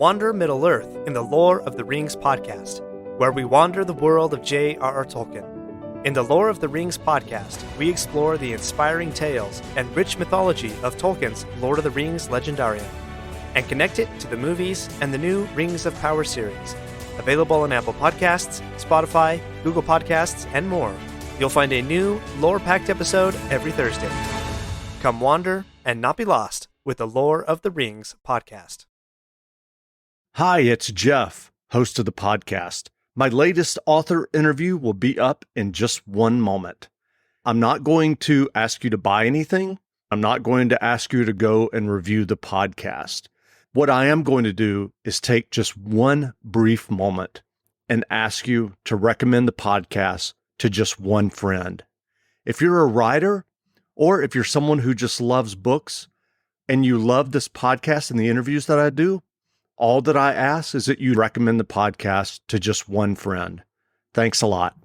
Wander Middle-earth in the Lore of the Rings podcast, where we wander the world of J.R.R. Tolkien. In the Lore of the Rings podcast, we explore the inspiring tales and rich mythology of Tolkien's Lord of the Rings legendarium, and connect it to the movies and the new Rings of Power series, available on Apple Podcasts, Spotify, Google Podcasts, and more. You'll find a new, lore-packed episode every Thursday. Come wander and not be lost with the Lore of the Rings podcast. Hi, it's Jeff, host of the podcast. My latest author interview will be up in just one moment. I'm not going to ask you to buy anything. I'm not going to ask you to go and review the podcast. What I am going to do is take just one brief moment and ask you to recommend the podcast to just one friend. If you're a writer, or if you're someone who just loves books and you love this podcast and the interviews that I do, all that I ask is that you recommend the podcast to just one friend. Thanks a lot.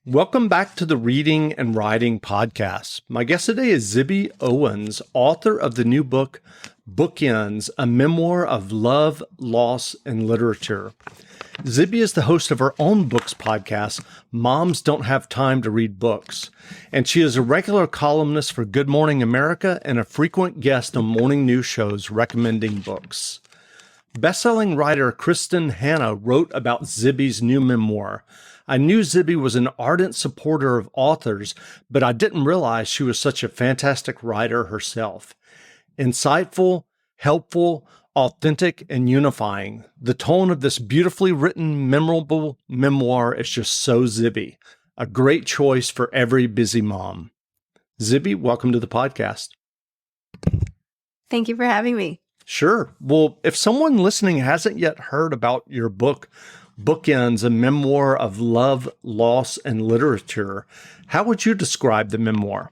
Welcome back to the Reading and Writing Podcast. My guest today is Zibby Owens, author of the new book, Bookends, a memoir of love, loss, and literature. Zibby is the host of her own books podcast, Moms Don't Have Time to Read Books, and she is a regular columnist for Good Morning America and a frequent guest on morning news shows recommending books. Best-selling writer Kristen Hanna wrote about Zibby's new memoir. I knew Zibby was an ardent supporter of authors, but I didn't realize she was such a fantastic writer herself. Insightful, helpful, authentic, and unifying. The tone of this beautifully written, memorable memoir is just so Zibby. A great choice for every busy mom. Zibby, welcome to the podcast. Thank you for having me. Sure. Well, if someone listening hasn't yet heard about your book, Bookends, a memoir of love, loss, and literature, how would you describe the memoir?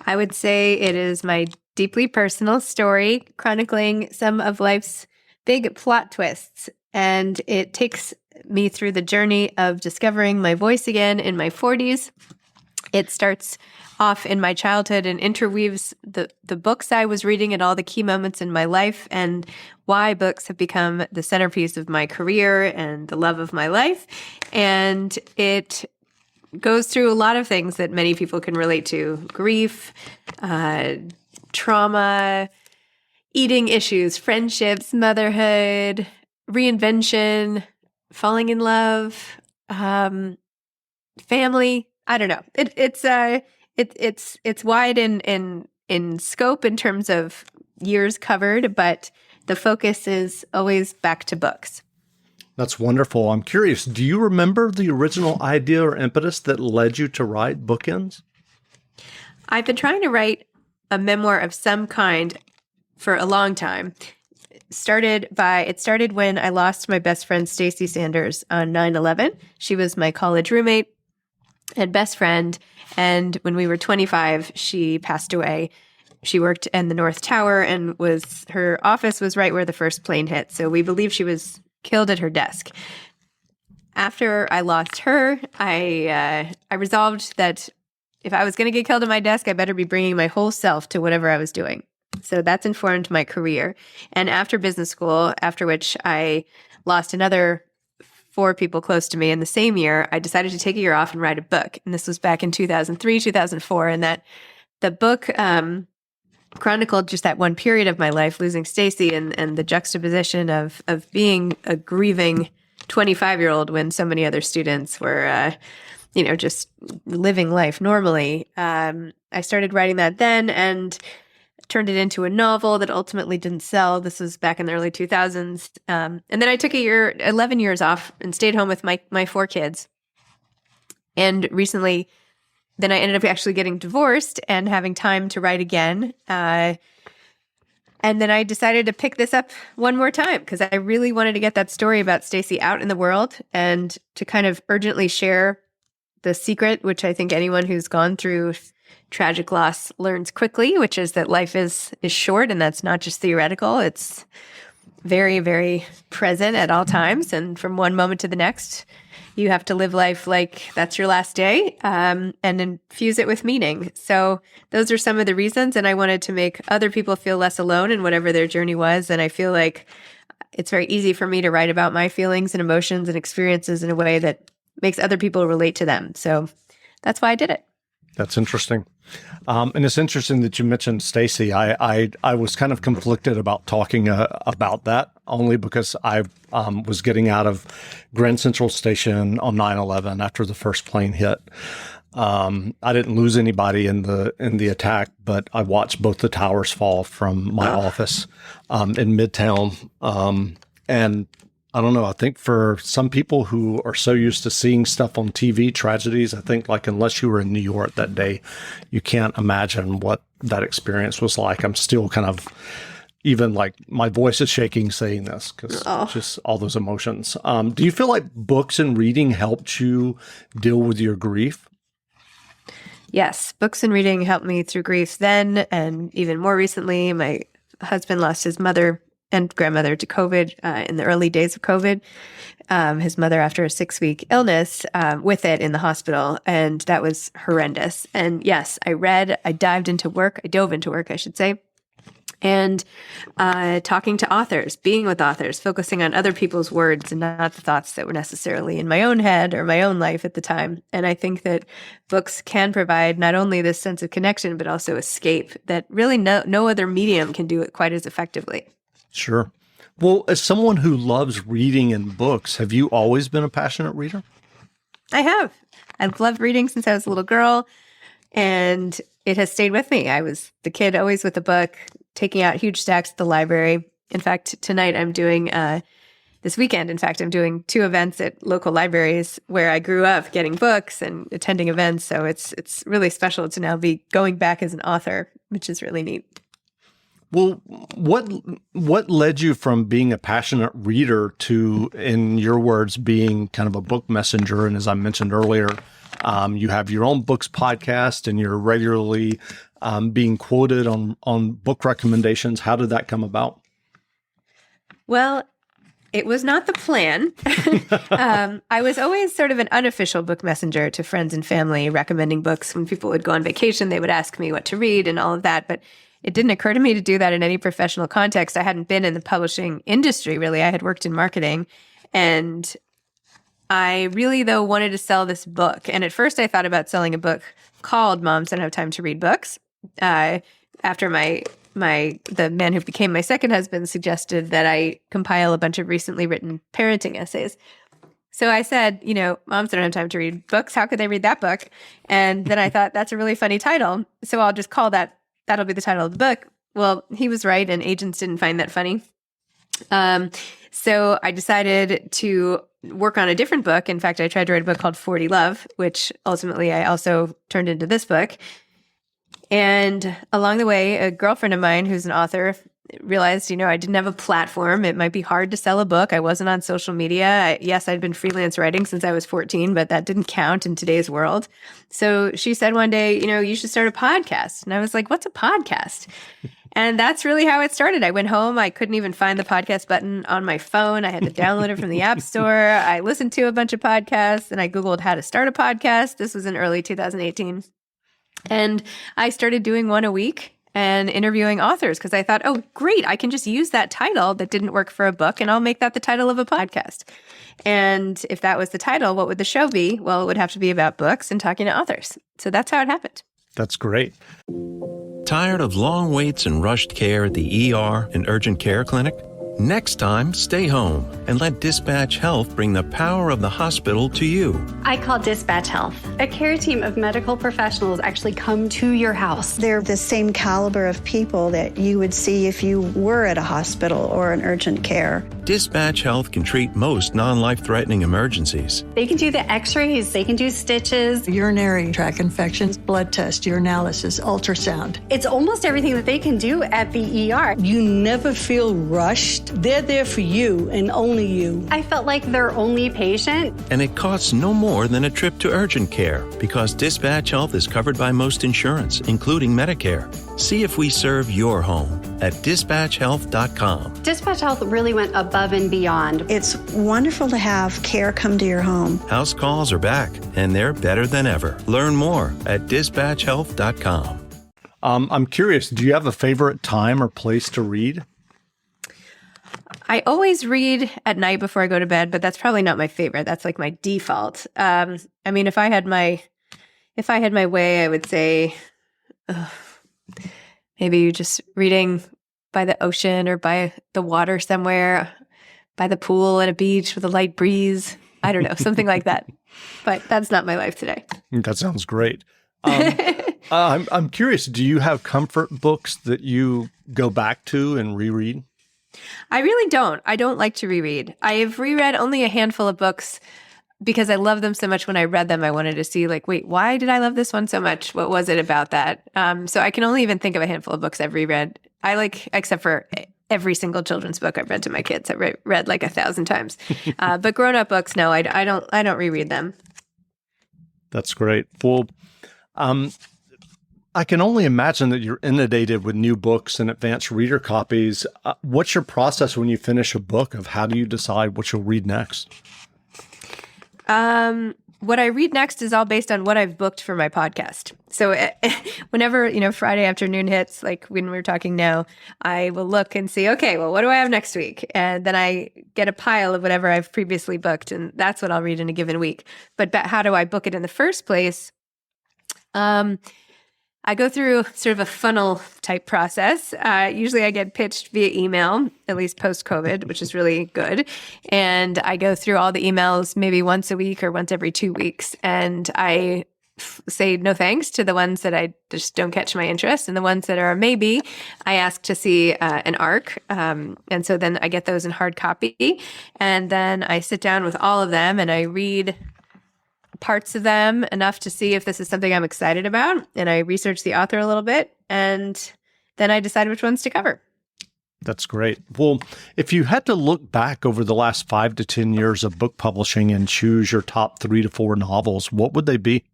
I would say it is my deeply personal story chronicling some of life's big plot twists. And it takes me through the journey of discovering my voice again in my 40s. It starts off in my childhood and interweaves the books I was reading at all the key moments in my life and why books have become the centerpiece of my career and the love of my life. And it goes through a lot of things that many people can relate to: grief, trauma, eating issues, friendships, motherhood, reinvention, falling in love, family. I don't know. It's wide in scope in terms of years covered, but the focus is always back to books. That's wonderful. I'm curious, do you remember the original idea or impetus that led you to write Bookends? I've been trying to write a memoir of some kind for a long time. It started when I lost my best friend, Stacy Sanders, on 9/11. She was my college roommate and best friend. And when we were 25, she passed away. She worked in the North Tower and her office was right where the first plane hit. So we believe she was killed at her desk. After I lost her, I resolved that if I was going to get killed at my desk, I better be bringing my whole self to whatever I was doing. So that's informed my career. And after business school, after which I lost another 4 people close to me in the same year, I decided to take a year off and write a book. And this was back in 2003, 2004. And the book chronicled just that one period of my life, losing Stacy, and the juxtaposition of being a grieving 25-year-old when so many other students were just living life normally. I started writing that then and turned it into a novel that ultimately didn't sell. This was back in the early 2000s. And then I took 11 years off and stayed home with my 4 kids. And recently, then I ended up actually getting divorced and having time to write again. And then I decided to pick this up one more time because I really wanted to get that story about Stacy out in the world and to kind of urgently share the secret, which I think anyone who's gone through tragic loss learns quickly, which is that life is short, and that's not just theoretical. It's very, very present at all times. And from one moment to the next, you have to live life like that's your last day, and infuse it with meaning. So those are some of the reasons. And I wanted to make other people feel less alone in whatever their journey was. And I feel like it's very easy for me to write about my feelings and emotions and experiences in a way that makes other people relate to them. So that's why I did it. That's interesting. And it's interesting that you mentioned Stacy. I was kind of conflicted about talking about that, only because I was getting out of Grand Central Station on 9/11 after the first plane hit. I didn't lose anybody in the attack, but I watched both the towers fall from my office in Midtown. And I don't know. I think for some people who are so used to seeing stuff on TV, tragedies, I think like unless you were in New York that day, you can't imagine what that experience was like. I'm still kind of, even like my voice is shaking saying this because just all those emotions. Do you feel like books and reading helped you deal with your grief? Yes, books and reading helped me through grief then, and even more recently, my husband lost his mother and grandmother to COVID in the early days of COVID. His mother after a 6-week illness with it in the hospital. And that was horrendous. And yes, I dove into work, I should say. And talking to authors, being with authors, focusing on other people's words and not the thoughts that were necessarily in my own head or my own life at the time. And I think that books can provide not only this sense of connection, but also escape that really no other medium can do it quite as effectively. Sure. Well, as someone who loves reading and books, have you always been a passionate reader? I have. I've loved reading since I was a little girl, and it has stayed with me. I was the kid always with a book, taking out huge stacks at the library. In fact, tonight I'm doing, this weekend, in fact, I'm doing 2 events at local libraries where I grew up getting books and attending events. So it's really special to now be going back as an author, which is really neat. Well, what led you from being a passionate reader to, in your words, being kind of a book messenger? And as I mentioned earlier, you have your own books podcast and you're regularly being quoted on book recommendations. How did that come about? Well, it was not the plan. I was always sort of an unofficial book messenger to friends and family, recommending books. When people would go on vacation, they would ask me what to read and all of that. But it didn't occur to me to do that in any professional context. I hadn't been in the publishing industry, really. I had worked in marketing. And I really, though, wanted to sell this book. And at first, I thought about selling a book called Moms Don't Have Time to Read Books. After the man who became my second husband suggested that I compile a bunch of recently written parenting essays. So I said, moms don't have time to read books. How could they read that book? And then I thought, that's a really funny title. So I'll just call that'll be the title of the book. Well, he was right, and agents didn't find that funny. So I decided to work on a different book. In fact, I tried to write a book called 40 Love, which ultimately I also turned into this book. And along the way, a girlfriend of mine who's an author realized, I didn't have a platform. It might be hard to sell a book. I wasn't on social media. Yes, I'd been freelance writing since I was 14, but that didn't count in today's world. So she said one day, you should start a podcast. And I was like, what's a podcast? And that's really how it started. I went home. I couldn't even find the podcast button on my phone. I had to download it from the App Store. I listened to a bunch of podcasts, and I Googled how to start a podcast. This was in early 2018. And I started doing one a week and interviewing authors because I thought, oh, great, I can just use that title that didn't work for a book and I'll make that the title of a podcast. And if that was the title, what would the show be? Well, it would have to be about books and talking to authors. So that's how it happened. That's great. Tired of long waits and rushed care at the ER and urgent care clinic? Next time, stay home and let Dispatch Health bring the power of the hospital to you. I call Dispatch Health. A care team of medical professionals actually come to your house. They're the same caliber of people that you would see if you were at a hospital or an urgent care. Dispatch Health can treat most non-life-threatening emergencies. They can do the x-rays, they can do stitches. Urinary tract infections, blood test, urinalysis, ultrasound. It's almost everything that they can do at the ER. You never feel rushed. They're there for you and only you. I felt like their only patient. And it costs no more than a trip to urgent care because Dispatch Health is covered by most insurance, including Medicare. See if we serve your home at dispatchhealth.com. Dispatch Health really went above and beyond. It's wonderful to have care come to your home. House calls are back, and they're better than ever. Learn more at dispatchhealth.com. I'm curious, do you have a favorite time or place to read? I always read at night before I go to bed, but that's probably not my favorite. That's like my default. I mean, if I had my way, I would say maybe just reading by the ocean or by the water somewhere, by the pool at a beach with a light breeze. I don't know, something like that. But that's not my life today. That sounds great. I'm curious, do you have comfort books that you go back to and reread? I really don't. I don't like to reread. I have reread only a handful of books because I love them so much. When I read them, I wanted to see, like, wait, why did I love this one so much? What was it about that? So I can only even think of a handful of books I've reread. Except for every single children's book I've read to my kids. I've read like 1,000 times. But grown-up books, no, I don't reread them. That's great. Well, I can only imagine that you're inundated with new books and advanced reader copies. What's your process when you finish a book of how do you decide what you'll read next? What I read next is all based on what I've booked for my podcast. So whenever, Friday afternoon hits, like when we're talking now, I will look and see, okay, well, what do I have next week? And then I get a pile of whatever I've previously booked, and that's what I'll read in a given week. But how do I book it in the first place? I go through sort of a funnel type process. Usually I get pitched via email, at least post-COVID, which is really good. And I go through all the emails maybe once a week or once every 2 weeks. And I say no thanks to the ones that I just don't catch my interest. And the ones that are maybe, I ask to see an ARC. And so then I get those in hard copy. And then I sit down with all of them and I read parts of them enough to see if this is something I'm excited about. And I research the author a little bit, and then I decide which ones to cover. That's great. Well, if you had to look back over the last 5 to 10 years of book publishing and choose your top 3 to 4 novels, what would they be?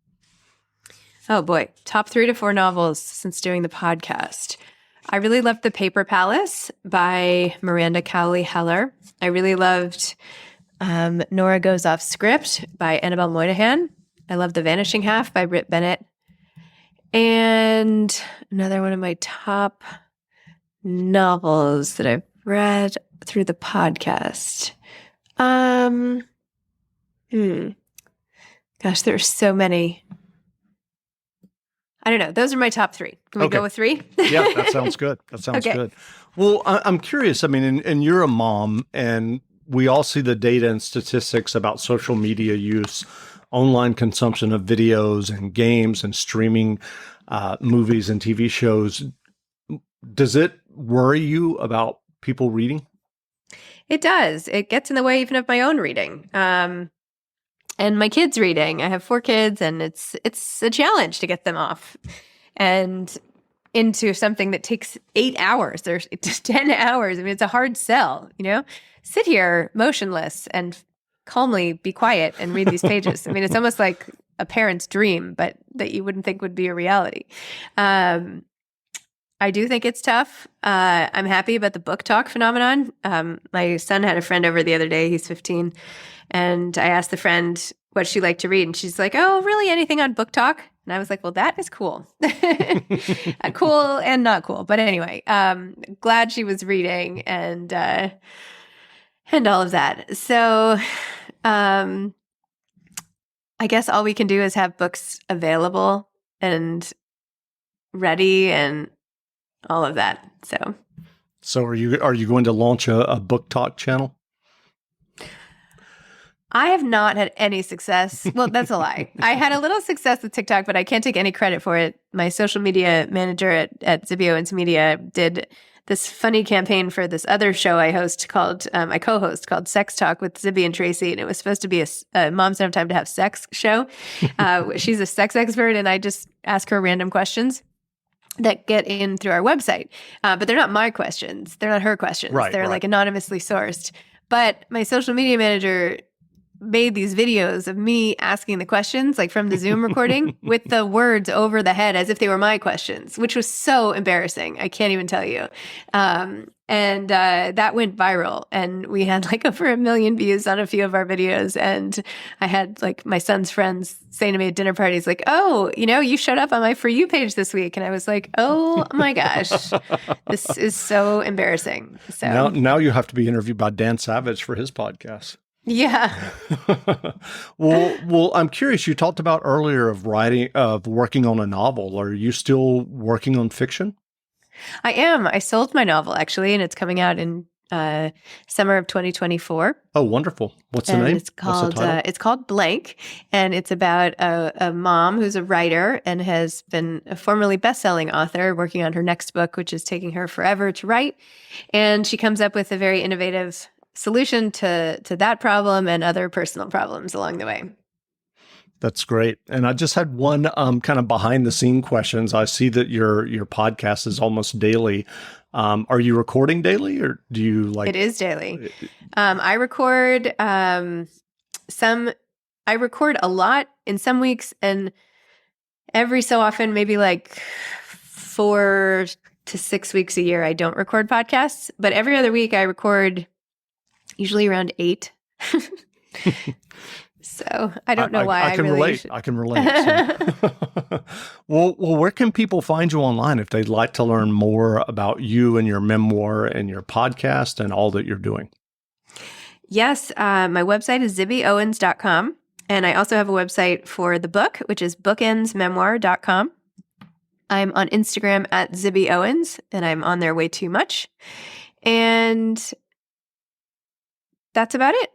Oh boy, top 3 to 4 novels since doing the podcast. I really loved The Paper Palace by Miranda Cowley Heller. I really loved Nora Goes Off Script by Annabelle Moynihan. I love The Vanishing Half by Britt Bennett. And another one of my top novels that I've read through the podcast. Gosh, there are so many. I don't know. Those are my top 3. Can we go with 3? Yeah, that sounds good. That sounds good. Well, I'm curious. I mean, and you're a mom, and we all see the data and statistics about social media use, online consumption of videos and games and streaming movies and TV shows. Does it worry you about people reading? It does. It gets in the way even of my own reading. And my kids' reading. I have 4 kids, and it's a challenge to get them off and into something that takes 8 hours or 10 hours. I mean, it's a hard sell, Sit here motionless and calmly be quiet and read these pages. I mean, it's almost like a parent's dream, but that you wouldn't think would be a reality. I do think it's tough. I'm happy about the book talk phenomenon. My son had a friend over the other day. He's 15. And I asked the friend what she liked to read. And she's like, oh, really anything on book talk? And I was like, well, that is cool. Cool and not cool. But anyway, glad she was reading and all of that. So I guess all we can do is have books available and ready and all of that. So are you going to launch a book talk channel? I have not had any success. Well, that's a lie. I had a little success with TikTok, but I can't take any credit for it. My social media manager at Zibby Owens Media did this funny campaign for this other show I host called, I co-host called Sex Talk with Zibby and Tracy. And it was supposed to be a Moms Don't Have Time to Have Sex show. She's a sex expert, and I just ask her random questions that get in through our website. But they're not my questions. They're not her questions. They're like anonymously sourced. But my social media manager made these videos of me asking the questions, like from the Zoom recording, with the words over the head as if they were my questions, which was so embarrassing. I can't even tell you. And that went viral, and we had like over 1 million views on a few of our videos. And I had like my son's friends saying to me at dinner parties, like, "Oh, you showed up on my For You page this week." And I was like, "Oh my gosh, this is so embarrassing." So now you have to be interviewed by Dan Savage for his podcast. Yeah. Well, I'm curious. You talked about earlier of working on a novel. Are you still working on fiction? I am. I sold my novel actually, and it's coming out in summer of 2024. Oh, wonderful! What's the name? It's called Blank, and it's about a mom who's a writer and has been a formerly best-selling author working on her next book, which is taking her forever to write. And she comes up with a very innovative solution to that problem and other personal problems along the way. That's great. And I just had one kind of behind the scene questions. I see that your podcast is almost daily. Are you recording daily, or do you like? It is daily. I record I record a lot in some weeks, and every so often, maybe like 4 to 6 weeks a year, I don't record podcasts. But every other week, I record usually around 8. So I don't know why I can relate. I can relate. So. Well, where can people find you online if they'd like to learn more about you and your memoir and your podcast and all that you're doing? Yes, my website is zibbyowens.com. And I also have a website for the book, which is bookendsmemoir.com. I'm on Instagram at Zibby Owens, and I'm on there way too much. And that's about it.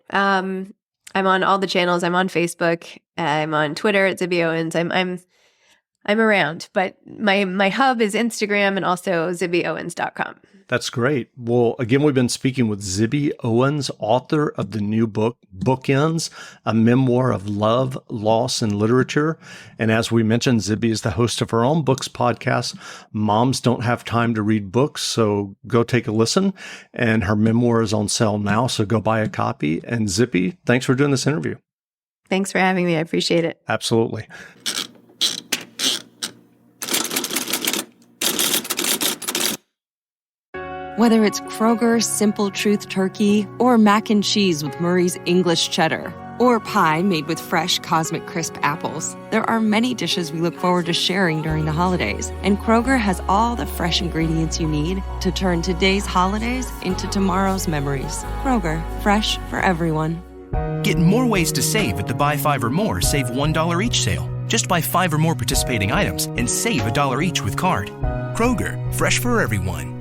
I'm on all the channels. I'm on Facebook. I'm on Twitter at Zibby Owens. I'm around, but my hub is Instagram and also zibbyowens.com. That's great. Well, again, we've been speaking with Zibby Owens, author of the new book, Bookends, a memoir of love, loss, and literature. And as we mentioned, Zibby is the host of her own books podcast, Moms Don't Have Time to Read Books. So go take a listen. And her memoir is on sale now. So go buy a copy. And Zibby, thanks for doing this interview. Thanks for having me. I appreciate it. Absolutely. Whether it's Kroger's Simple Truth Turkey or mac and cheese with Murray's English Cheddar or pie made with fresh Cosmic Crisp apples, there are many dishes we look forward to sharing during the holidays. And Kroger has all the fresh ingredients you need to turn today's holidays into tomorrow's memories. Kroger, fresh for everyone. Get more ways to save at the Buy 5 or More Save $1 each sale. Just buy 5 or more participating items and save $1 each with card. Kroger, fresh for everyone.